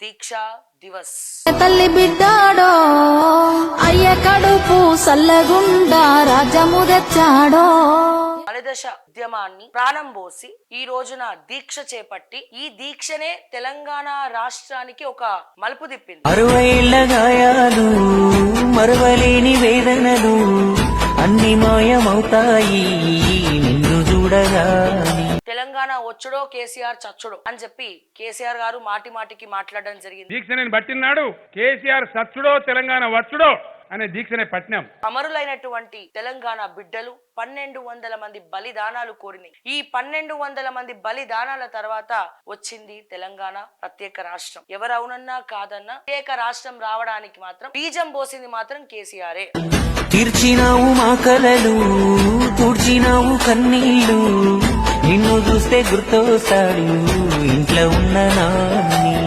దీక్షా దివస్. తల్లి బిడ్డాడో అయ్య కడుపు సల్లగుండా రాజము తెచ్చాడో. మలిదశ ఉద్యమాన్ని ప్రాణం పోసి ఈ రోజున దీక్ష చేపట్టి ఈ దీక్షనే తెలంగాణ రాష్ట్రానికి ఒక మలుపు తిప్పింది. 60 ఏళ్ల గాయాలు మరువలేని వేదనలు అన్ని మాయమవుతాయి నిన్ను చూడగాని. తెలంగాణ వచ్చుడో కేసీఆర్ చచ్చుడో అని చెప్పి కేసీఆర్ గారు మాటి మాటికి మాట్లాడడం జరిగింది. దీక్షని పట్టినాడు కేసీఆర్ సచ్చుడో తెలంగాణ వచ్చుడో అనే దీక్షనే పట్టినాం. అమరులైనటువంటి తెలంగాణ బిడ్డలు 1200 మంది బలిదానాలు కోరినాయి. ఈ 1200 మంది బలిదానాల తర్వాత వచ్చింది తెలంగాణ ప్రత్యేక రాష్ట్రం. ఎవరు అవునన్నా కాదన్నా ప్రత్యేక రాష్ట్రం రావడానికి మాత్రం బీజం పోసింది మాత్రం కేసీఆరే. తీర్చినావు మా కలలు తుడిచినావు కన్నీళ్ళు నిన్ను చూస్తే గుర్తొస్తాడు ఇంట్లో ఉన్న నాన్ని.